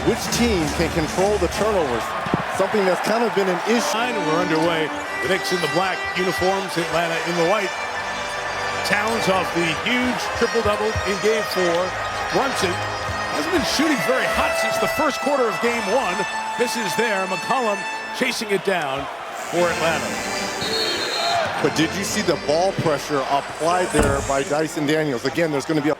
which team can control the turnovers? Something that's kind of been an issue. We're underway. The Knicks in the black uniforms, Atlanta in the white. Towns off the huge triple-double in Game 4. Brunson hasn't been shooting very hot since the first quarter of Game 1. This is there. McCollum chasing it down for Atlanta. But did you see the ball pressure applied there by Dyson Daniels? Again, there's going to be a...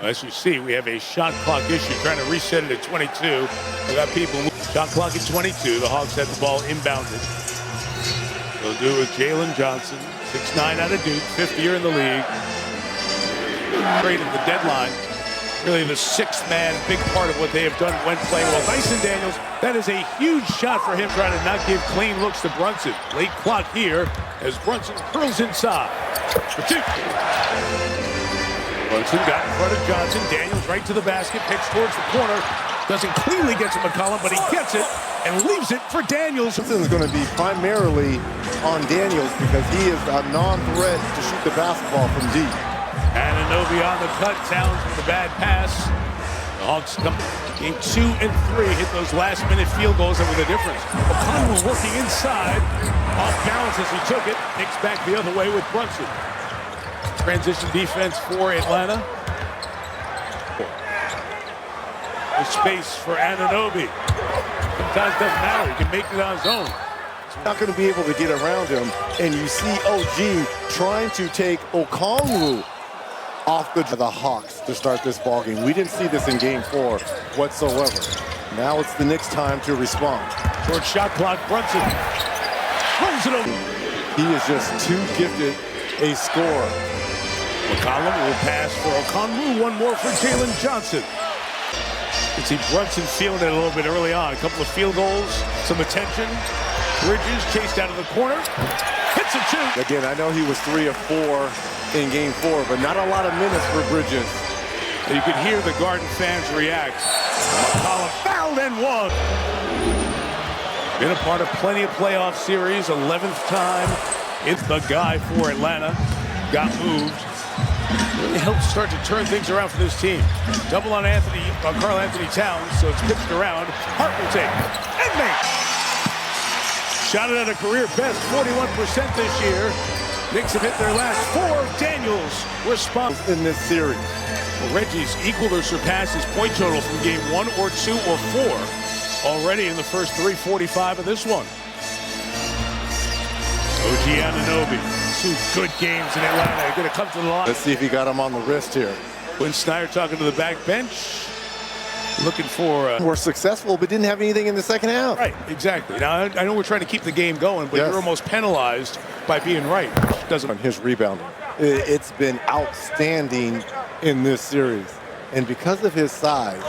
As you see, we have a shot clock issue, trying to reset it at 22. We got people. Shot clock at 22. The Hawks had the ball inbounded. They'll do it with Jalen Johnson, 6'9" out of Duke, fifth year in the league. Great at the deadline. Really the sixth man, big part of what they have done when playing well. Dyson Daniels, that is a huge shot for him, trying to not give clean looks to Brunson. Late clock here as Brunson curls inside. For two. Brunson got in front of Johnson. Daniels right to the basket, picks towards the corner. Doesn't cleanly get to McCollum, but he gets it and leaves it for Daniels. Brunson is going to be primarily on Daniels because he is a non-threat to shoot the basketball from deep. Anunoby on the cut, Towns with a bad pass. The Hawks come game 2 and 3, hit those last-minute field goals that were the difference. McConnell working inside, off balance as he took it. Knicks back the other way with Brunson. Transition defense for Atlanta. The space for Anunoby. Sometimes it doesn't matter, he can make it on his own. Not going to be able to get around him, and you see OG trying to take Okongwu off the Hawks to start this ball game. We didn't see this in Game 4 whatsoever. Now it's the Knicks' time to respond. Short shot clock, Brunson rolls it over. He is just too gifted a scorer. McCollum will pass for Okongwu, one more for Jalen Johnson. You can see Brunson feeling it a little bit early on. A couple of field goals, some attention. Bridges chased out of the corner, hits a two. Again, I know he was 3 of 4 in Game 4, but not a lot of minutes for Bridges. You could hear the Garden fans react. McCollum fouled and won. Been a part of plenty of playoff series, 11th time. It's the guy for Atlanta. Got moved. Really helped start to turn things around for this team. Double on Karl Anthony Towns, so it's pitched around. Hart will take and make. Shot it at a career best, 41% this year. Knicks have hit their last 4. Daniels responds in this series. Well, Reggie's equaled or surpassed his point total from Game 1 or 2 or 4 already in the first 3:45 of this one. OG Anunoby, 2 good games in Atlanta. Going to come to the line. Let's see if he got him on the wrist here. Quinn Snyder talking to the back bench. Looking for... Were successful, but didn't have anything in the second half. Right, exactly. Now, I know we're trying to keep the game going, but you're almost penalized by being right. On his rebounding. It's been outstanding in this series. And because of his size,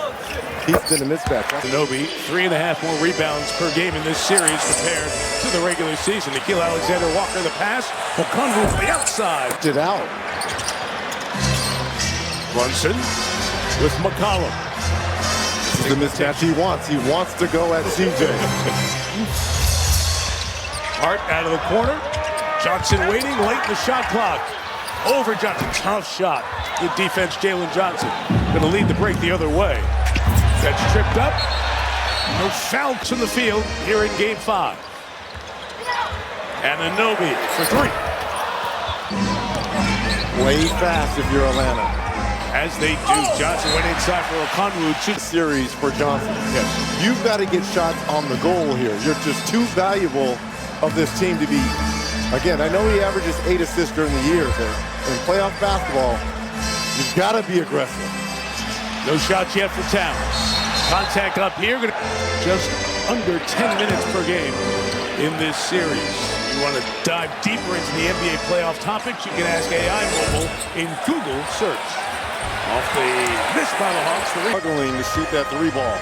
he's been a mismatch. Anunoby, 3.5 more rebounds per game in this series compared to the regular season. Nickeil Alexander-Walker, the pass. Okongwu to the outside. It out. Brunson with McCollum. This is the mismatch he wants. He wants to go at CJ. Hart out of the corner. Johnson waiting late in the shot clock. Over Johnson. Tough shot. Good defense, Jalen Johnson. Going to lead the break the other way. That's tripped up. No fouls in the field here in Game 5. Anunoby for 3. Play fast if you're Atlanta. As they do, Johnson went inside for Okongwu. Series for Johnson. Yes. You've got to get shots on the goal here. You're just too valuable of this team to be. Again, I know he averages 8 assists during the year, but in playoff basketball, you've got to be aggressive. No shots yet for Towns. Contact up here. Just under 10 minutes per game in this series. You want to dive deeper into the NBA playoff topics, you can ask AI Mobile in Google search. Off the miss by the Hawks. Struggling to shoot that 3 ball.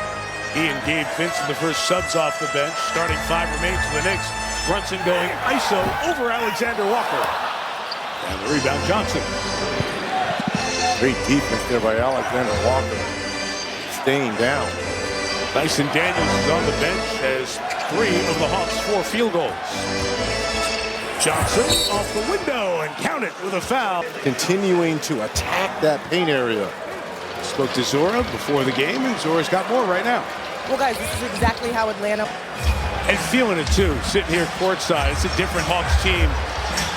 He and Gabe Vincent, the first subs off the bench. Starting 5 remains for the Knicks. Brunson going ISO over Alexander Walker. And the rebound, Johnson. Great defense there by Alexander Walker. Staying down. Dyson Daniels is on the bench as 3 of the Hawks' 4 field goals. Johnson off the window and count it with a foul. Continuing to attack that paint area. Spoke to Zora before the game, and Zora's got more right now. Well, guys, this is exactly how Atlanta... And feeling it, too, sitting here courtside. It's a different Hawks team.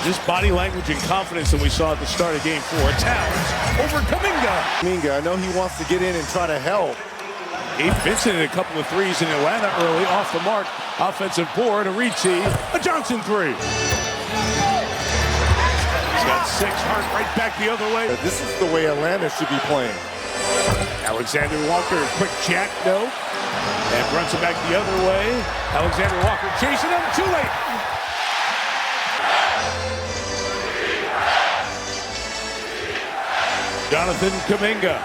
Just body language and confidence than we saw at the start of Game 4. Towns over Kuminga. Kuminga, I know he wants to get in and try to help. Gabe Vincent hit a couple of threes in Atlanta early, off the mark. Offensive board, a Ricci, a Johnson three. He's got 6, Hart right back the other way. This is the way Atlanta should be playing. Alexander Walker, quick jack, no. And Brunson back the other way. Alexander Walker chasing him, too late. Jonathan Kuminga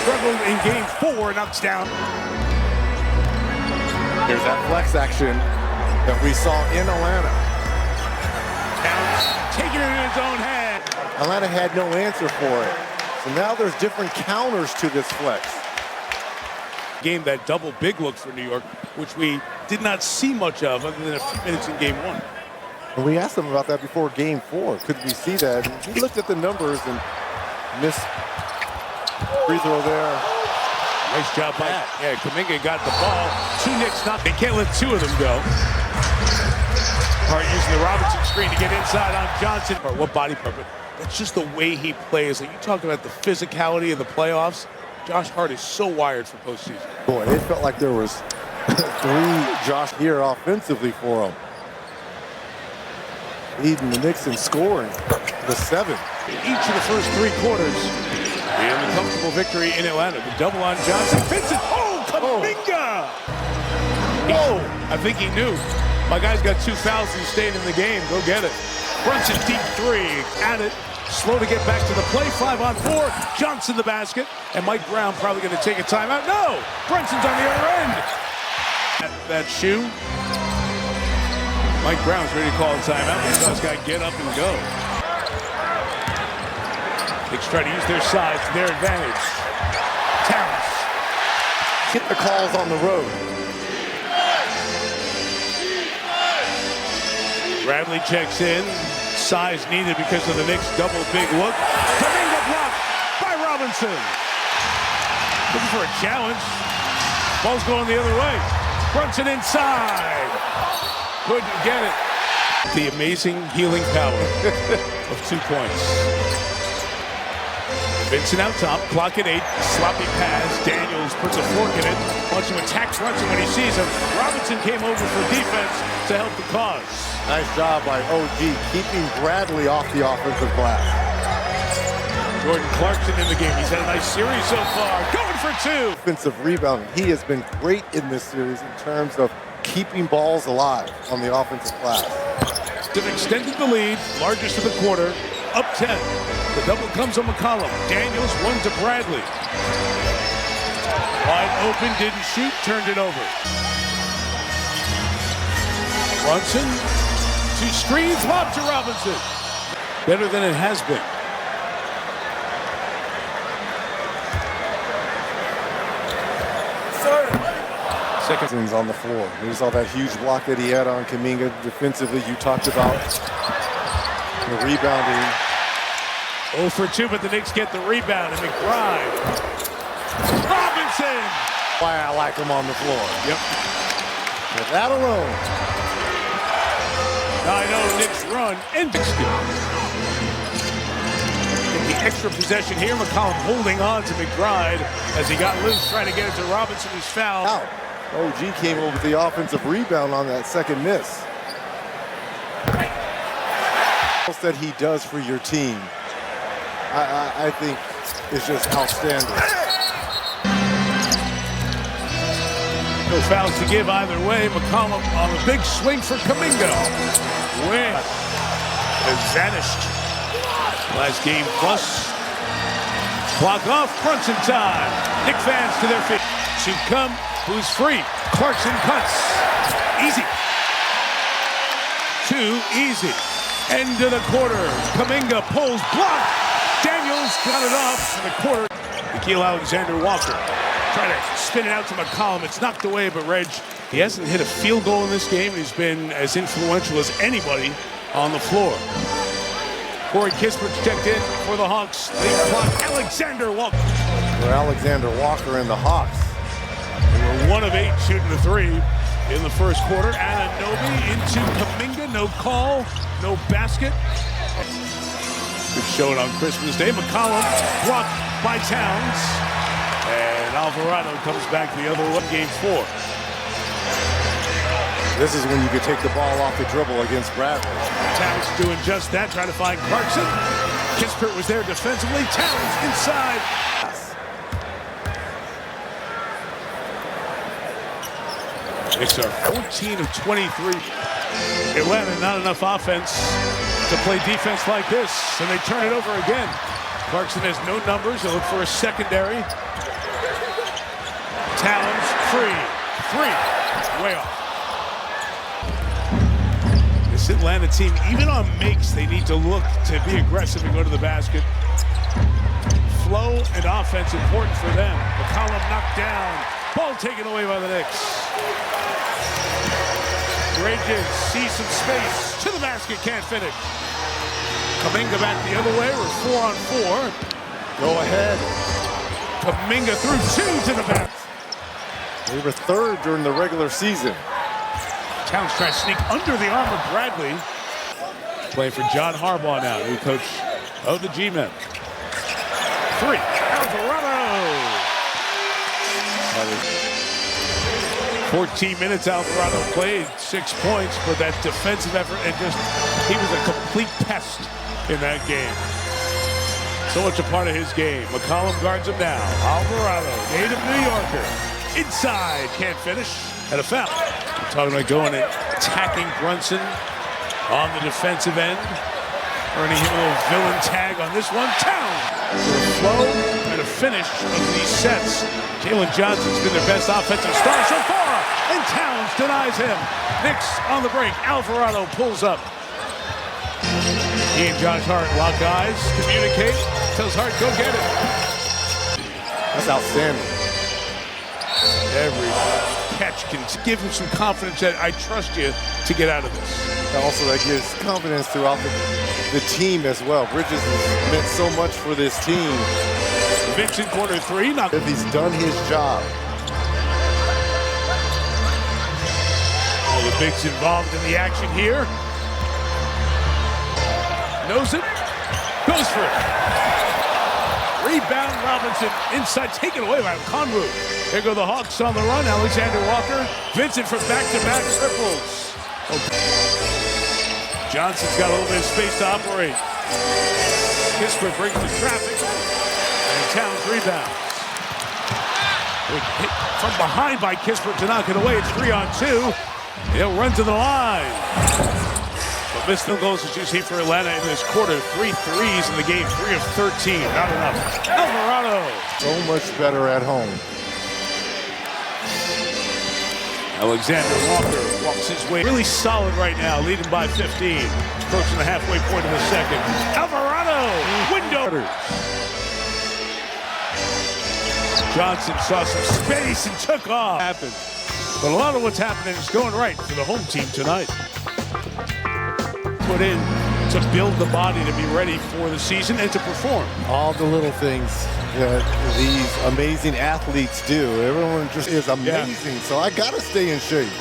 struggled in Game 4, knocks down. There's that flex action that we saw in Atlanta. Towns taking it in his own hand. Atlanta had no answer for it. So now there's different counters to this flex. Game that double big look for New York, which we did not see much of other than a few minutes in Game 1. And we asked him about that before Game 4. Could we see that? And he looked at the numbers and missed free throw there. Nice job by Kuminga got the ball. 2 Knicks not. They can't let 2 of them go. Hart using the Robinson screen to get inside on Johnson. Or what body part? But that's just the way he plays. Like you talk about the physicality of the playoffs. Josh Hart is so wired for postseason. Boy, it felt like there was 3 Josh here offensively for him. Leading the Knicks in scoring, the 7. In each of the first 3 quarters, and the comfortable victory in Atlanta. The double on Johnson. Vincent, Kuminga! Whoa! I think he knew. My guy's got 2 fouls. He's staying in the game. Go get it. Brunson deep 3. At it. Slow to get back to the play. 5 on 4. Johnson the basket. And Mike Brown probably going to take a timeout. No! Brunson's on the other end. That shoe. Mike Brown's ready to call a timeout. This guy get up and go. Knicks try to use their size to their advantage. Towns. Hit the calls on the road. Bradley checks in. Size needed because of the Knicks' double big look. Kuminga blocked by Robinson. Looking for a challenge. Ball's going the other way. Brunson inside. Couldn't get it. The amazing healing power of 2 points. Vincent out top, clock at 8, sloppy pass. Daniels puts a fork in it. Wants to attack Brunson when he sees him. Robinson came over for defense to help the cause. Nice job by OG, keeping Bradley off the offensive glass. Jordan Clarkson in the game. He's had a nice series so far. Going for 2. Offensive rebounding. He has been great in this series in terms of keeping balls alive on the offensive glass. They've extended the lead, largest of the quarter, up 10. The double comes on McCollum. Daniels, 1 to Bradley. Wide open, didn't shoot, turned it over. Brunson, 2 screens, lob to Robinson. Better than it has been. Seconds on the floor. We saw that huge block that he had on Kuminga defensively. You talked about the rebounding. 0 for 2, but the Knicks get the rebound. And McBride. Robinson! Why I like him on the floor. Yep. With that alone. Now I know Knicks run and the extra possession here. McCollum holding on to McBride as he got loose, trying to get it to Robinson, who's fouled. Out. OG came over with the offensive rebound on that second miss. What that he does for your team, I think is just outstanding. No fouls to give either way. McCollum on a big swing for Kuminga. Win has vanished. Last game plus. Clock off. Brunson time. Knick fans to their feet. To come. Who's free? Clarkson cuts. Easy. 2 easy. End of the quarter. Kuminga pulls. Blocked. Daniels got it off in the quarter. Nickeil Alexander Walker trying to spin it out to McCollum. It's knocked away, but Reg, he hasn't hit a field goal in this game. He's been as influential as anybody on the floor. Corey Kispert's checked in for the Hawks. Lead clock. Alexander Walker. For Alexander Walker and the Hawks, they 1 of 8 shooting the three in the first quarter. Anunoby into Kuminga, no call, no basket. Good showing on Christmas Day. McCollum blocked by Towns. And Alvarado comes back the other way, game 4. This is when you could take the ball off the dribble against Bradley. Towns doing just that, trying to find Clarkson. Kispert was there defensively. Towns inside. Knicks are 14 of 23. Atlanta, not enough offense to play defense like this, and they turn it over again. Clarkson has no numbers. They'll look for a secondary. Towns free. 3. Way off. This Atlanta team, even on makes, they need to look to be aggressive and go to the basket. Flow and offense important for them. McCollum knocked down. Ball taken away by the Knicks. Bridges sees some space. To the basket, can't finish. Kuminga back the other way. We're 4 on 4. Go ahead. Kuminga through 2 to the basket. They were 3rd during the regular season. Towns trying to sneak under the arm of Bradley. Play for John Harbaugh now, new coach of the G-Men. 3. Alvarado. 14 minutes Alvarado played, 6 points, but that defensive effort, and just, he was a complete pest in that game. So much a part of his game. McCollum guards him now. Alvarado, native New Yorker. Inside, can't finish, and a foul. We're talking about going and attacking Brunson on the defensive end. Earning him a little villain tag on this one. Town for a flow and a finish of these sets. Jalen Johnson's been their best offensive star so far, and Towns denies him. Knicks on the break. Alvarado pulls up. He and Josh Hart lock eyes, communicate, tells Hart, go get it. That's outstanding. Every catch can give him some confidence that I trust you to get out of this. And also, that gives confidence throughout the team as well. Bridges has meant so much for this team. Vincent, corner 3. Not if he's done his job. All the bigs involved in the action here. Knows it. Goes for it. Rebound, Robinson inside, taken away by Conru. There go the Hawks on the run. Alexander Walker. Vincent for back-to-back triples. Johnson's got a little bit of space to operate. Kispert brings the traffic. And Towns rebounds. Hit from behind by Kispert to knock it away. It's 3 on 2. He'll run to the line. But missed no goals as you see for Atlanta in this quarter. 3 threes in the game. 3 of 13. Not enough. Alvarado. So much better at home. Alexander Walker walks his way. Really solid right now, leading by 15. Approaching the halfway point of the second. Alvarado, window. Johnson saw some space and took off. Happened. But a lot of what's happening is going right for the home team tonight. Put in to build the body to be ready for the season and to perform. All the little things that these amazing athletes do. Everyone just is amazing. So I gotta stay in shape.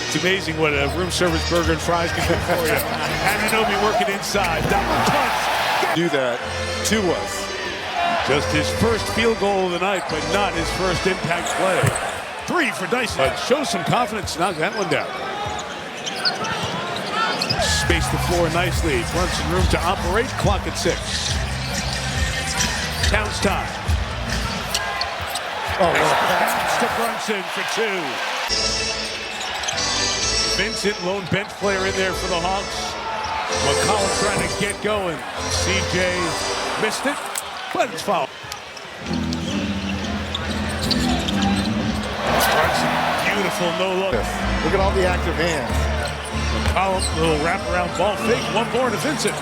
It's amazing what a room service burger and fries can do for you. Anunoby working inside. Double touch. Do that to us. Just his first field goal of the night, but not his first impact play. 3 for Dyson. But shows some confidence. Knock that one down. Space the floor nicely. Brunson room to operate. Clock at 6. Towns time. Oh, pass to Brunson for 2. Vincent, lone bench player in there for the Hawks. McCollum trying to get going. CJ missed it, but it's foul. Brunson, beautiful no look. Look at all the active hands. McCollum, little wraparound ball fake. One more to Vincent.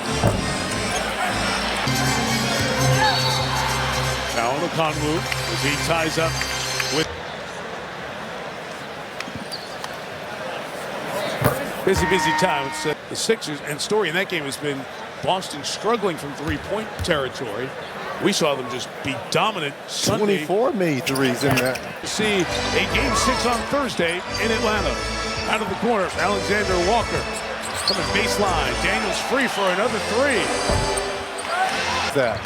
Now on the Conwu as he ties up with busy time. It's the Sixers, and story in that game has been Boston struggling from 3-point territory. We saw them just be dominant Sunday. 24 made threes in that. See a Game 6 on Thursday in Atlanta. Out of the corner, Alexander Walker coming baseline. Daniels free for another three. That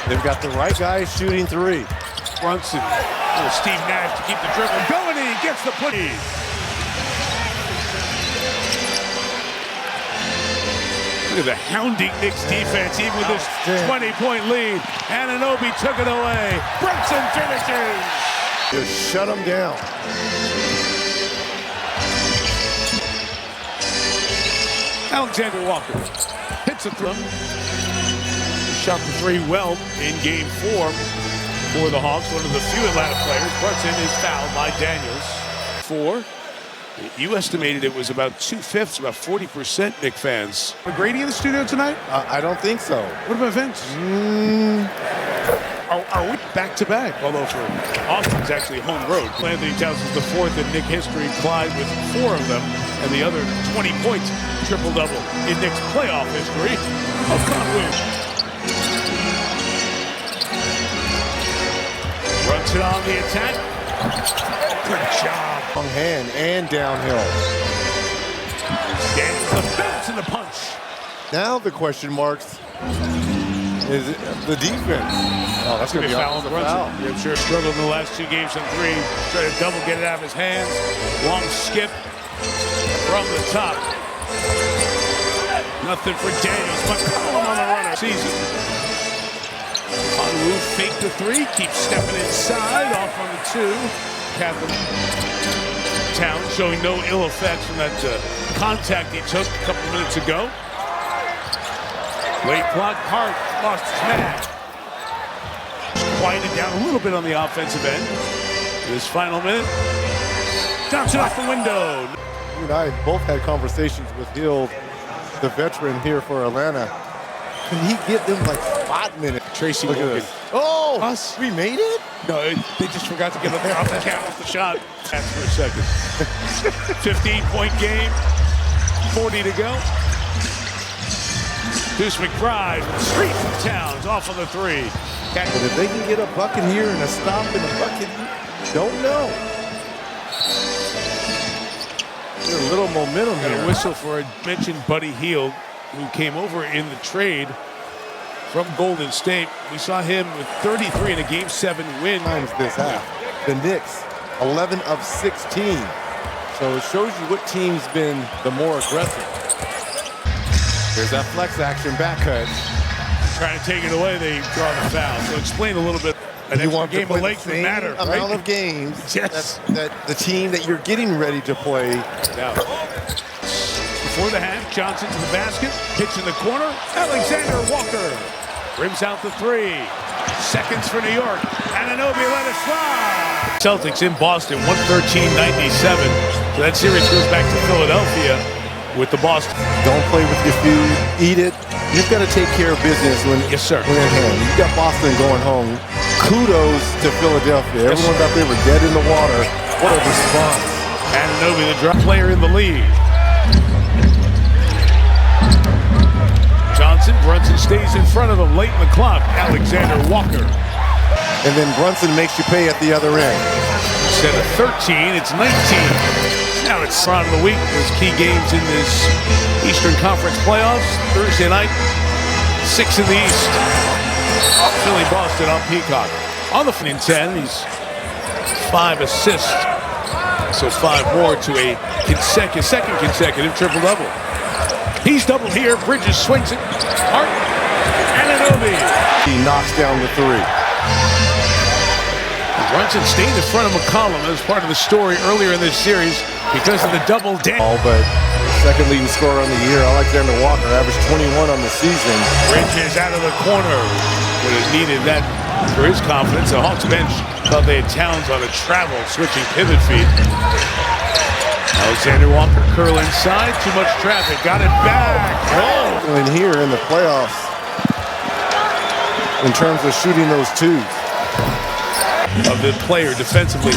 they've got the right guy shooting three. Brunson, Steve Nash to keep the dribble going, and he gets the put. Look at the hounding Knicks defense, even with this 20-point lead. Anunoby took it away. Brunson finishes. Just shut him down. Alexander Walker hits a throw. Shot the three well in Game 4 for the Hawks. One of the few Atlanta players. Brunson is fouled by Daniels. 4. You estimated it was about 2/5, about 40% Knick fans. McGrady in the studio tonight? I don't think so. What about Vince? Are we back-to-back? Although for Austin, it's actually home road. Anthony Towns is the fourth in Knick history, Clyde with 4 of them, and the other 20 points, triple-double in Knicks playoff history. O'Connell runs it on the attack. Good job. Long hand and downhill. Daniels the bounce and the punch. Now the question marks is the defense. Oh, that's going to be a foul. Yeah, I'm sure struggled in the last 2 games on 3. Tried to double, get it out of his hands. Long skip from the top. Nothing for Daniels. McCollum on the runner. Season. Onwu fake the 3. Keeps stepping inside. Off on the 2. Catherine Towns showing no ill effects from that contact he took a couple minutes ago. Late clock, Hart lost his man. Quieted down a little bit on the offensive end. This final minute, Johnson off the window. You and I both had conversations with Hill, the veteran here for Atlanta. Can he get them like 5 minutes? Tracy Look Morgan. at this. Oh, Us? we made it? No, they just forgot to give up off the count off the shot. That's for a second. 15-point game, 40 to go. Deuce McBride, straight from Towns, off on the 3. But if they can get a bucket here and a stop and a bucket, don't know. There's a little momentum here. A whistle for a mentioned Buddy Hield, who came over in the trade from Golden State. We saw him with 33 in a Game 7 win. Times this half. The Knicks, 11 of 16. So it shows you what team's been the more aggressive. There's that flex action back cut. Trying to take it away, they draw the foul. So explain a little bit. An You want extra to game play of the legs would same matter, amount right? of games Yes. that the team that you're getting ready to play. Now, before the half, Johnson to the basket, pitch in the corner. Alexander Walker rims out the 3. Seconds for New York. Anunoby let it slide. Celtics in Boston, 113-97. So that series goes back to Philadelphia with the Boston. Don't play with your food. Eat it. You've got to take care of business when Yes, sir. when at hand. You got Boston going home. Kudos to Philadelphia. Yes, Everyone sir. out there were dead in the water. What a response. Anunoby, the drop player in the lead. Brunson stays in front of him late in the clock. Alexander Walker. And then Brunson makes you pay at the other end. Instead of 13, it's 19. Now it's front of the week. Those key games in this Eastern Conference playoffs. Thursday night, 6 in the East. Philly Boston on Peacock. On the in 10, he's 5 assists. So 5 more to a second consecutive triple-double. He's double here. Bridges swings it. Hart. Anunoby. He knocks down the 3. Brunson stayed in front of McCollum as part of the story earlier in this series because of the double down. But second leading scorer on the year, Alexander Walker, averaged 21 on the season. Bridges out of the corner. Would have needed that for his confidence. The Hawks bench thought they had Towns on a travel, switching pivot feed. Alexander Walker curl inside. Too much traffic. Got it back. Oh! And here in the playoffs, in terms of shooting those 2s. Of the player defensively.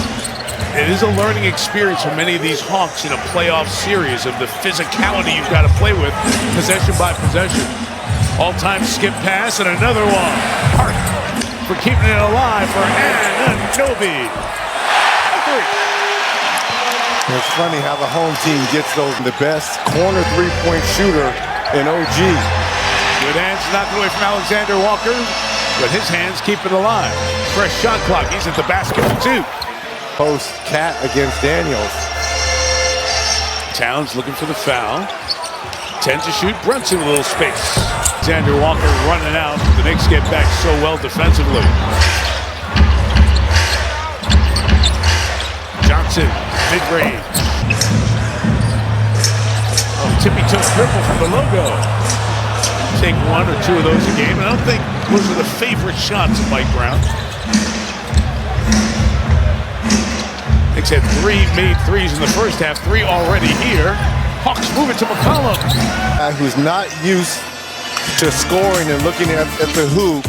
It is a learning experience for many of these Hawks in a playoff series of the physicality you've got to play with, possession by possession. All-time skip pass and another one. Hart for keeping it alive for Anunoby. It's funny how the home team gets those. The best corner three-point shooter in OG. Good hands knocked away from Alexander Walker, but his hands keep it alive. Fresh shot clock. He's at the basket for two. Post Cat against Daniels. Towns looking for the foul. 10 to shoot. Brunson a little space. Alexander Walker running out. The Knicks get back so well defensively. Johnson, mid-range. Oh, tippy-toe triple from the logo. Take one or two of those a game. And I don't think those are the favorite shots of Mike Brown. Knicks had 3 made threes in the first half, 3 already here. Hawks move it to McCollum. Who's not used to scoring and looking at the hoop.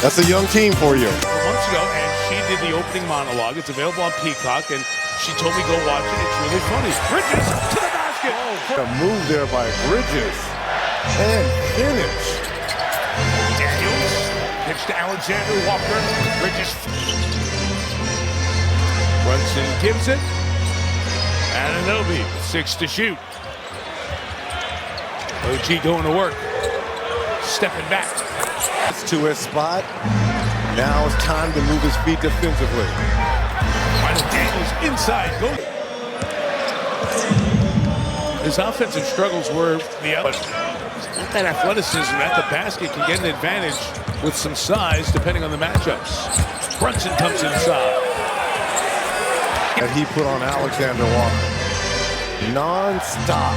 That's a young team for you. Months ago, and she did the opening monologue. It's available on Peacock, and she told me go watch it. It's really funny. Bridges to the basket. A move there by Bridges. And finish. Daniels pitch to Alexander Walker. Bridges. Brunson gives it. Anunoby, 6 to shoot. OG going to work. Stepping back. It's to his spot. Now it's time to move his feet defensively. Daniels inside. Go. His offensive struggles were the other. That athleticism at the basket can get an advantage with some size depending on the matchups. Brunson comes inside. That he put on Alexander Walker. Non-stop.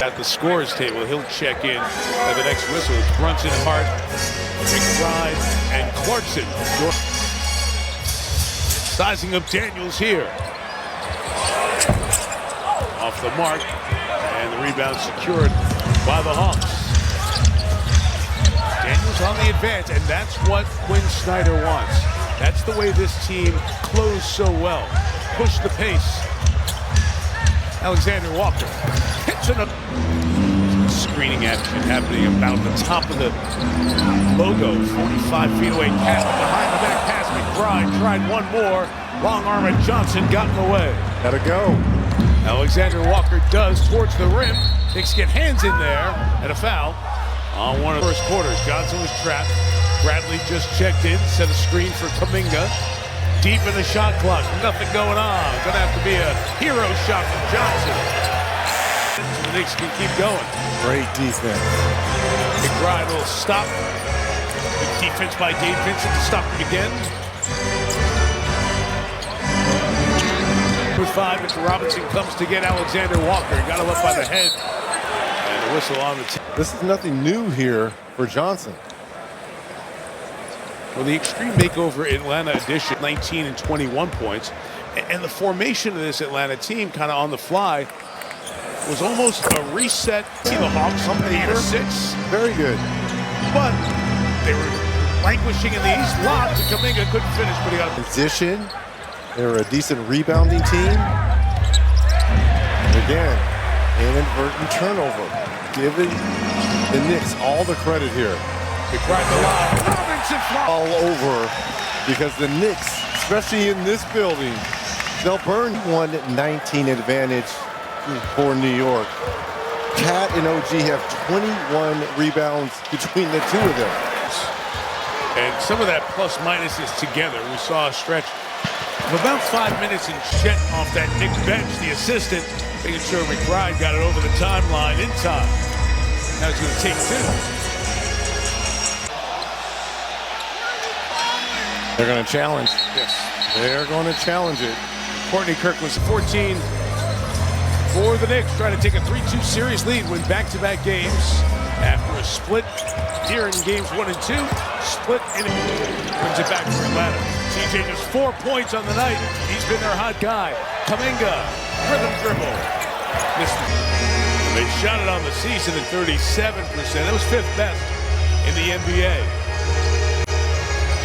At the scores table, he'll check in at the next whistle. It's Brunson, Hart, McBride, and Clarkson. Sizing up Daniels here. Off the mark, and the rebound secured by the Hawks. Daniels on the advance, and that's what Quinn Snyder wants. That's the way this team closed so well. Push the pace. Alexander Walker hits it up. Screening action happening about the top of the logo. 45 feet away. Cat behind the back pass. McBride tried one more. Long arm at Johnson got in the way. Gotta go. Alexander Walker does towards the rim. Knicks get hands in there and a foul on one of the first quarters. Johnson was trapped. Bradley just checked in, set a screen for Kuminga. Deep in the shot clock, nothing going on. Gonna have to be a hero shot from Johnson. The Knicks can keep going. Great defense. McBride will stop. Good defense by Dave Vincent to stop him again. With 5, Mr. Robinson comes to get Alexander Walker. Got him up by the head. And the whistle on the tip. This is nothing new here for Johnson. Well, the Extreme Makeover Atlanta edition, 19 and 21 points. And the formation of this Atlanta team, kind of on the fly, was almost a reset. See the Hawks, 8-6. Very good. But they were languishing in the East. Locked, and Kuminga couldn't finish, but he got a Position. They were a decent rebounding team. And again, inadvertent turnover. Giving the Knicks all the credit here. McBride the line. Robinson All over because the Knicks, especially in this building, they'll burn 119 advantage for New York. Cat and OG have 21 rebounds between the two of them. And some of that plus minus is together. We saw a stretch of about 5 minutes and Chet off that Knicks bench, the assistant, making sure McBride got it over the timeline in time. Now it's going to take 2. They're going to challenge. Yes. They're going to challenge it. Courtney Kirk was 14 for the Knicks, trying to take a 3-2 series lead, win back-to-back games after a split here in games 1 and 2. Split and brings it back for Atlanta. TJ just 4 points on the night. He's been their hot guy. Kuminga, rhythm dribble. Missed it. They shot it on the season at 37%. That was 5th best in the NBA.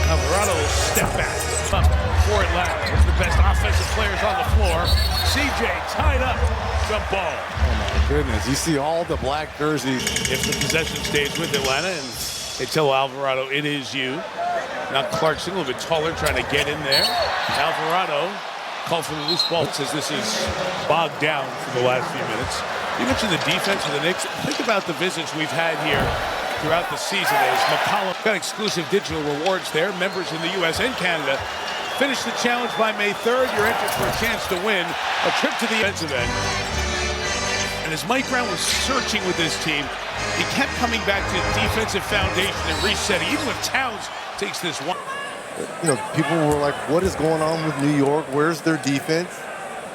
Alvarado will step back up for Atlanta. One of the best offensive players on the floor. CJ tied up. Jump ball. goodness. You see all the black jerseys. If the possession stays with Atlanta and they tell Alvarado, it is you. Now Clarkson, a little bit taller, trying to get in there. Alvarado called for the loose ball. Says this is bogged down for the last few minutes. You mentioned the defense of the Knicks. Think about the visits we've had here throughout the season. As McCollum got exclusive digital rewards there. Members in the U.S. and Canada. Finish the challenge by May 3rd. You're entered for a chance to win a trip to the defensive end. And as Mike Brown was searching with this team, he kept coming back to the defensive foundation and resetting. Even when Towns takes this one. You know, people were like, what is going on with New York? Where's their defense?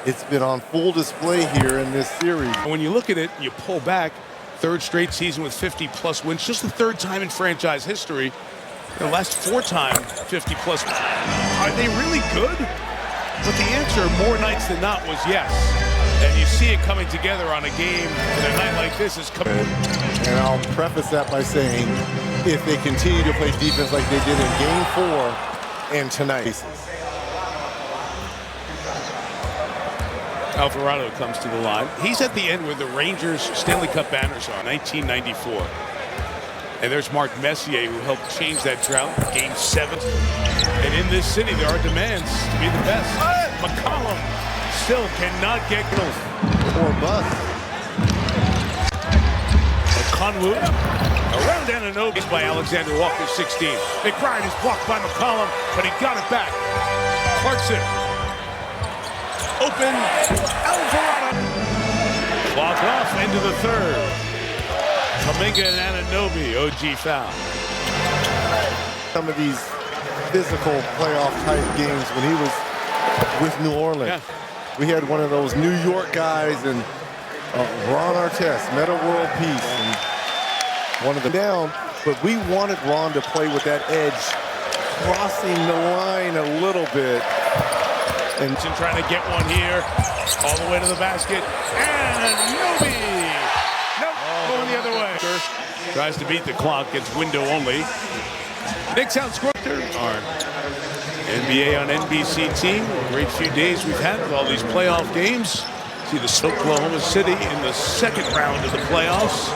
It's been on full display here in this series. And when you look at it, you pull back, third straight season with 50-plus wins, just the third time in franchise history. The last 4-time 50-plus. Are they really good? But the answer more nights than not was yes. And you see it coming together on a game, and a night like this is coming. And I'll preface that by saying, if they continue to play defense like they did in Game 4 and tonight. Alvarado comes to the line. He's at the end where the Rangers Stanley Cup banners are, 1994. And there's Mark Messier, who helped change that drought, Game 7. And in this city, there are demands to be the best. McCollum still cannot get close. Or bust. Conwood around Anunoby by Alexander Walker, 16. McBride is blocked by McCollum, but he got it back. Clarkson. Open. Alvarado. Clock off into the third. Kuminga and Anunoby. OG foul. Some of these physical playoff type games when he was with New Orleans. Yeah. We had one of those New York guys and Ron Artest, Meta World Peace, and one of them down, but we wanted Ron to play with that edge, crossing the line a little bit. And trying to get one here, all the way to the basket, and Nobi! Nope, going the other way. Tries to beat the clock, gets window only. Knicks outscored our NBA on NBC team. A great few days we've had with all these playoff games. See the Oklahoma City in the second round of the playoffs.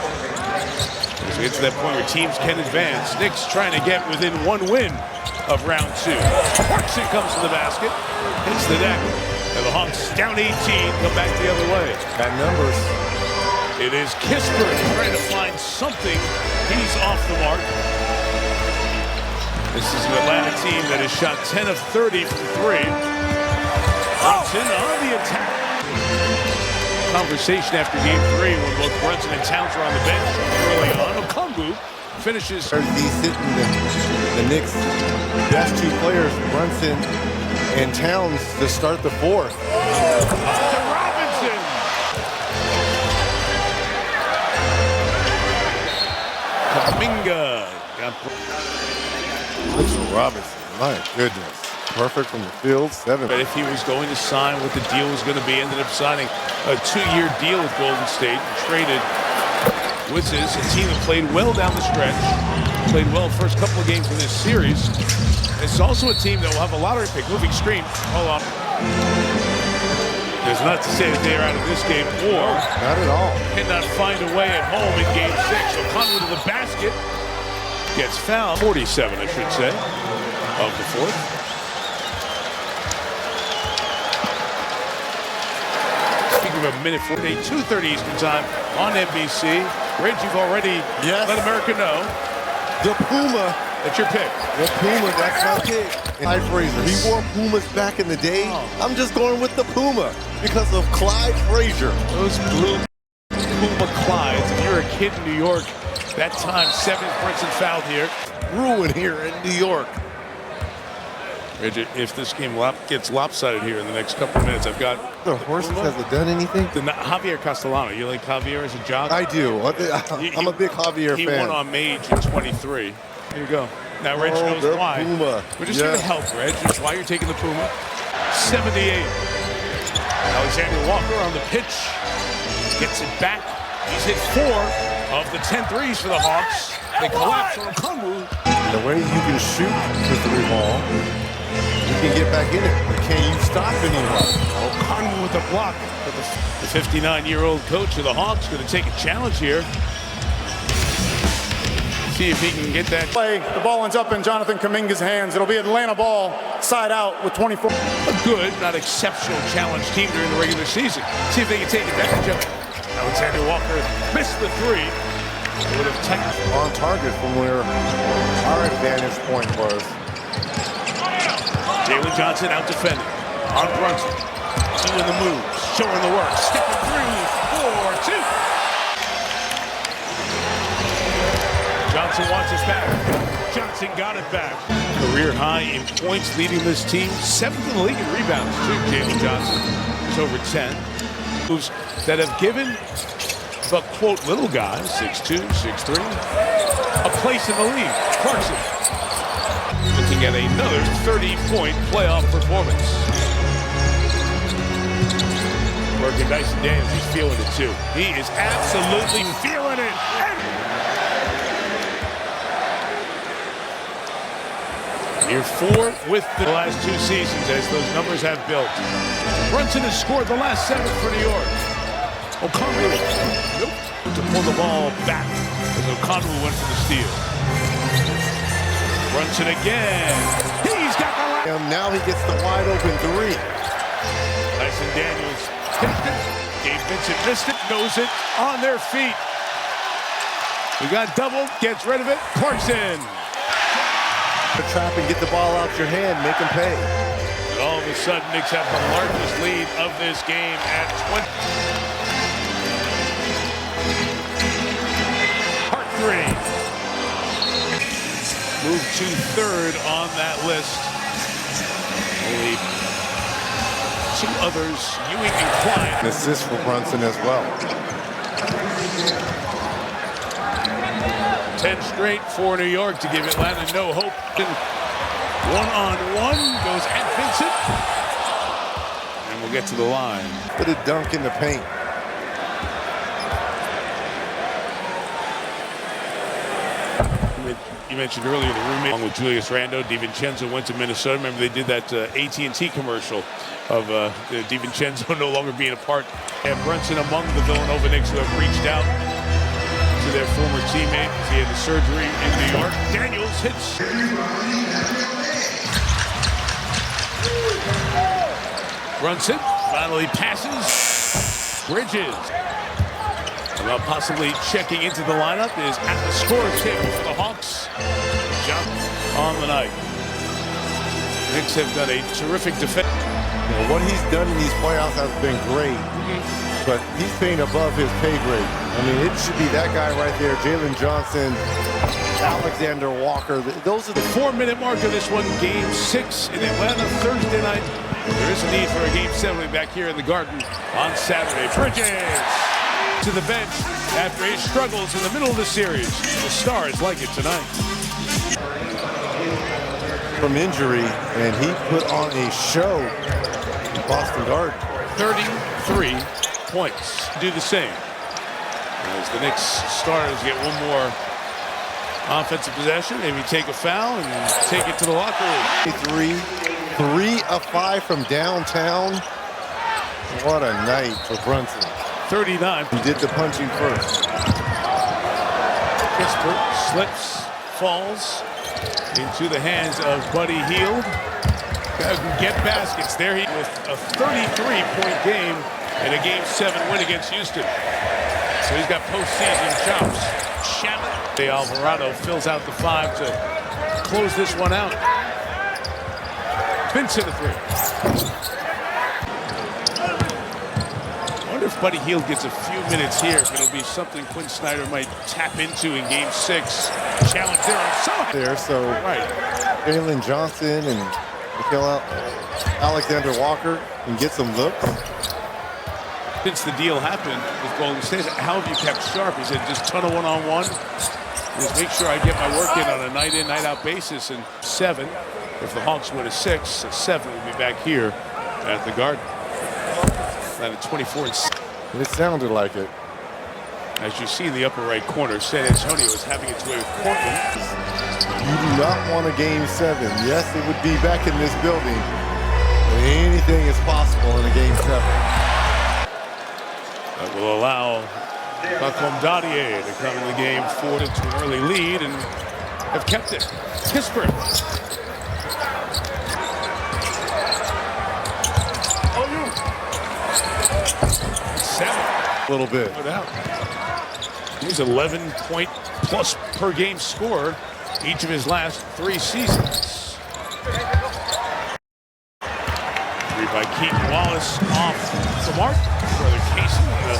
As we get to that point where teams can advance, Knicks trying to get within one win of round 2. Clarkson comes to the basket, hits the deck, and the Hawks down 18, come back the other way. Got numbers. It is Kispert trying to find something. He's off the mark. This is an Atlanta team that has shot 10 of 30 from 3. Brunson on the attack. Conversation after Game 3 when both Brunson and Towns are on the bench early on. Okongwu finishes. He's sitting the Knicks' best 2 players, Brunson and Towns, to start the 4th. To Robinson. Kuminga. Looks for Robinson. My goodness. Perfect from the field, 7. But if he was going to sign what the deal was going to be, ended up signing a 2-year deal with Golden State and traded Wizards, a team that played well down the stretch, played well the first couple of games in this series. It's also a team that will have a lottery pick. Moving screen. Hold on. There's not to say that they're out of this game, or not at all. Cannot find a way at home in Game 6. So Conwood to the basket. Gets fouled. 47, I should say, of the 4th. Speaking of a minute 48, 2:30 Eastern time on NBC. Reg, you've already let America know. The Puma. That's your pick. The Puma, that's my pick. Clyde Frazier. We wore Pumas back in the day. I'm just going with the Puma because of Clyde Frazier. Those blue Puma Clydes. If you're a kid in New York, that time 7th Brunson fouled here. Ruin here in New York. Reg, if this game gets lopsided here in the next couple of minutes, I've got the horses. Hasn't done anything? Javier Castellano. You like Javier as a jock? I do. I'm a big Javier fan. He won on Mage in 23. Here you go. Now Reg knows why. Puma. We're just here to help, Reg. That's why you're taking the Puma. 78. Alexander Walker on the pitch. Gets it back. He's hit 4 of the 10 threes for the Hawks. They collapse on Okongwu. The way you can shoot the 3 ball, you can get back in it. But can you stop anyone? Okongwu with the block. The 59-year-old coach of the Hawks going to take a challenge here. See if he can get that play. The ball ends up in Jonathan Kuminga's hands. It'll be Atlanta ball, side out with 24. A good, not exceptional challenge team during the regular season. See if they can take advantage of it. Alexander Walker missed the three. Would have taken on target from where our advantage point was. Jalen Johnson out defending. On Brunson. Doing the moves, showing the work. Stepping through. 4-2. Johnson wants us back. Johnson got it back. Career high in points, leading this team. 7th in the league in rebounds, too. Jalen Johnson. It's over 10. Moves that have given the, quote, little guy, 6'2", 6'3", a place in the league. Clarkson looking at another 30-point playoff performance. Working nice and Daniels, he's feeling it too. He is absolutely feeling it. Year 4 with the last 2 seasons as those numbers have built. Brunson has scored the last 7 for New York. O'Connell, nope, to pull the ball back as O'Connell went for the steal. Brunson again. He's got the last. Now he gets the wide open 3. Dyson Daniels picked it. Gabe Vincent missed it, knows it, on their feet. We got doubled, gets rid of it. Clarkson. Trap and get the ball out your hand, make him pay. And all of a sudden, Knicks have the largest lead of this game at 20. Part 3. Move to 3rd on that list. Only 2 others, Ewing and Klein. An assist for Brunson as well. 10 straight for New York to give Atlanta no hope. One-on-one goes at Vincent. And we'll get to the line. Put a dunk in the paint. You mentioned earlier the roommate along with Julius Randle. DiVincenzo went to Minnesota. Remember they did that AT&T commercial of DiVincenzo no longer being a part. And Brunson among the Villanova Knicks who have reached out to their former teammate. He had the surgery in New York. Daniels hits. Brunson finally passes. Bridges. About possibly checking into the lineup is at the scorer's table for the Hawks. Jump on the night. Knicks have done a terrific defense. What he's done in these playoffs has been great, but he's playing above his pay grade. I mean, it should be that guy right there, Jalen Johnson, Alexander Walker. Those are the 4-minute mark of this one, Game 6 in Atlanta Thursday night. There is a need for a Game 7 back here in the Garden on Saturday. Bridges to the bench after his struggles in the middle of the series. The Stars like it tonight. from injury, and he put on a show in Boston Garden. 33 points. Do the same. As the Knicks Stars get one more offensive possession, maybe take a foul and take it to the locker room. 3 of 5 from downtown. What a night for Brunson. 39. He did the punching first. Pittsburgh slips, falls into the hands of Buddy Hield. Guy who can get baskets. There he with a 33-point game and a Game 7 win against Houston. So he's got postseason chops. Shaman. De Alvarado fills out the 5 to close this one out. Vincent a 3. I wonder if Buddy Hield gets a few minutes here, if it'll be something Quinn Snyder might tap into in Game 6. Challenge there on some. There, so Right. Jalen Johnson and Alexander Walker can get some looks. Since the deal happened with Golden State, how have you kept sharp? He said just ton of one-on-one. Just make sure I get my work in on a night-in, night-out basis. And 7, if the Hawks win a 6, a 7 will be back here at the Garden. And at 24 and 6. It sounded like it. As you see in the upper right corner, San Antonio is having its way with Portland. You do not want a Game 7. Yes, it would be back in this building, but anything is possible in a Game 7. That will allow Dadier to come in the game forward into an early lead and have kept it. Kispert. Seven. A little bit. Without. He's 11-point-plus per game scorer each of his last 3 seasons. Three by Keaton Wallace off the mark. Brother Casey and the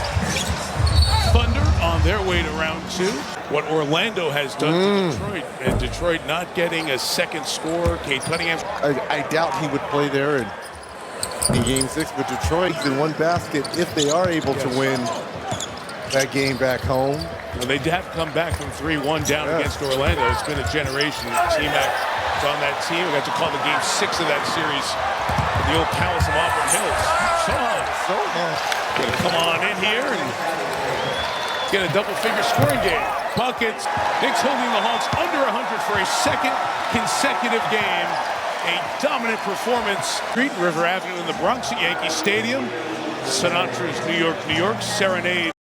Thunder on their way to round 2. What Orlando has done to Detroit, and Detroit not getting a second score. Cade Cunningham. I doubt he would play there in Game 6, but Detroit's in one basket if they are able to win that game back home. Well, they have come back from 3-1 down against Orlando. It's been a generation. T-Mac is on that team. We got to call the Game 6 of that series at the old Palace of Auburn Hills. Gonna come on in here and get a double-figure scoring game. Buckets. Knicks holding the Hawks under 100 for a second consecutive game. A dominant performance. Street River Avenue in the Bronx at Yankee Stadium. Sinatra's New York, New York serenade.